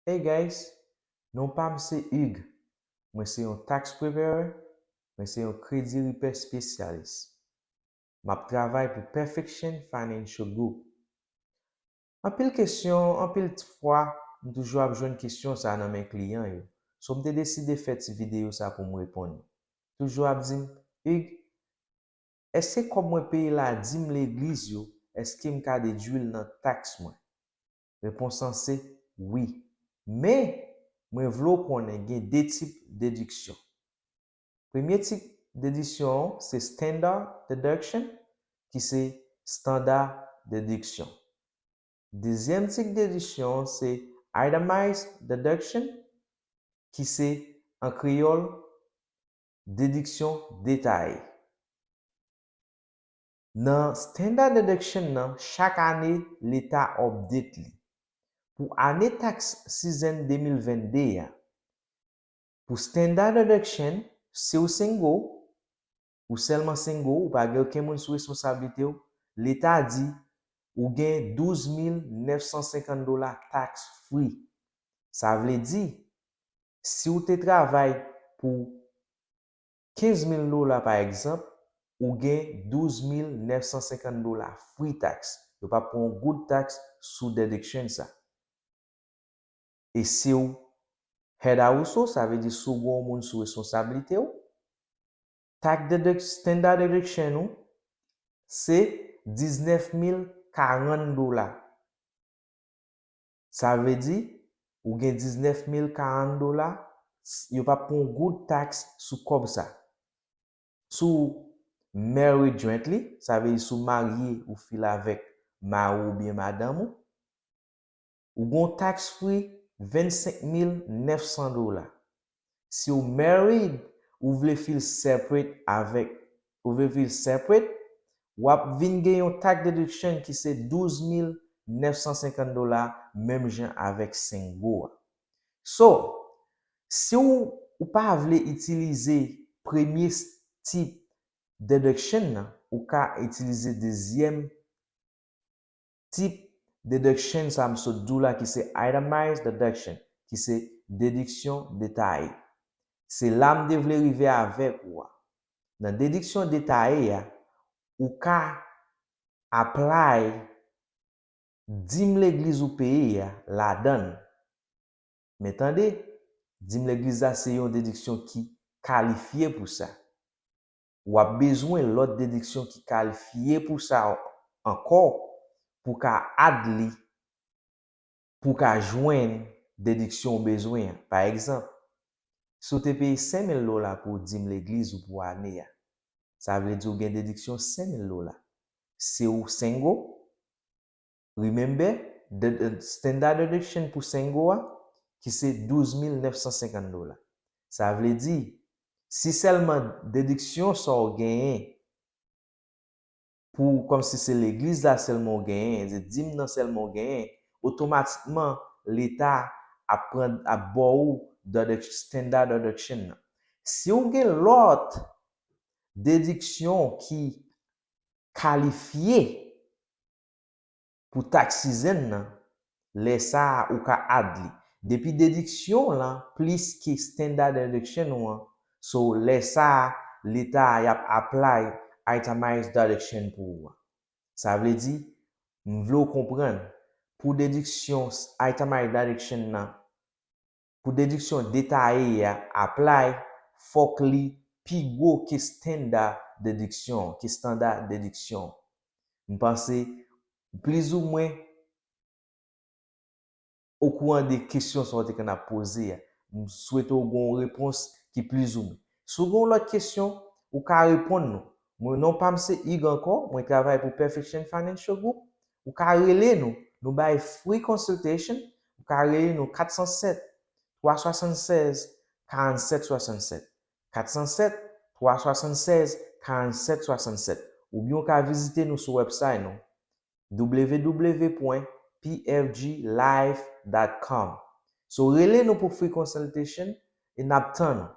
Hey guys, non pa mse Hugues, mwen se yon tax preparer, mwen se yon kredi repair spesyalist. Map travay pou Perfection Financial Group. Anpil kesyon, anpil fwa, m toujou ap jwen kesyon sa nan men kliyan yo. So mte deside fet si video sa pou m repon. Toujou ap dim, Hugues, eske kom mwen peye la dim l'egliz yo, eske m ka dedwil nan tax mwen? Reponsan se, oui. Me, mwen vlo konen gen de tip deduksyon. Premye tip deduksyon se standard deduction ki se standard deduction. Deuxième tip deduction se itemized deduction ki se en kriol deduksyon detay. Nan standard deduction nan, chak ane l'Etat update li. Pour année taxe season 2022 ya, pour standard deduction, si ou single ou seulement single ou pas gen aucun moun sous responsabilité ou, l'État dit ou gen $12,950 tax free. Ça veut dire si ou te travail pour $15,000 par exemple, ou gen $12,950 free tax. Yo pa pon good tax sous deduction ça. Et si ou head household, ça veut dire sous bon moun sous responsabilité ou, standard deduction ou, c'est $19,040. Ça veut dire ou gen $19,040, yo pa pon good tax sous comme ça. Sous married jointly, ça veut dire sous marié ou fil avec mari ou bien madame ou gon tax free $25,900. Si ou married ou vle fil separate avec ou vle fil separate, wap vin gen yon tax deduction qui c'est $12,950 même jan avec single. So, si ou pas vle utiliser premier type deduction, ou ka utiliser deuxième type deduction ça me saute dou la qui c'est itemized deduction qui c'est déduction détaillée. C'est là me devle rive avec ou. Dans déduction détaillée ou ka apply dim l'église ou pays la donne. Mais attendez, dim l'église là c'est une déduction qui qualifiée pour ça. Ou a besoin l'autre déduction qui qualifiée pour ça encore pour ka adli pour ka joindre déduction besoin. Par exemple, si vous te payez $5,000 pour dim l'église ou pour année, ça veut dire que vous avez une déduction $5,000. Si vous single, remember, the standard deduction pour single, qui c'est $12,950. Ça veut dire, si seulement déduction sont gagné, pour comme si c'est l'église là seulement gagné, c'est dim nan seulement gagné, automatiquement l'État apprend à boire de standard deduction. Si on gen l'autre déduction qui qualifiée pour tax season, les ça ou ka adli. Depuis déduction là, plus que standard deduction, so les ça l'État y a apply itemized deduction pour. Ça veut dire, m'vlo comprendre, pour déduction itemized deduction là, pour déduction détaillée apply faut que li pi gros que standard déduction, M'pense plus ou moins au courant des questions qu'on a posées, nous souhaitons une réponse qui plus ou moins. Souvent l'autre question ou ka répondre nous. Moi non pas m'se Hugues encore, moi travaille pour Perfection Financial Group. Ou ka relé nous bail free consultation, ou ka relé nous 407 376 47 67. 407 376 47 67. Ou bien ka visiter nous sur website nous www.pfglife.com. So relé nous pour free consultation et n'attend.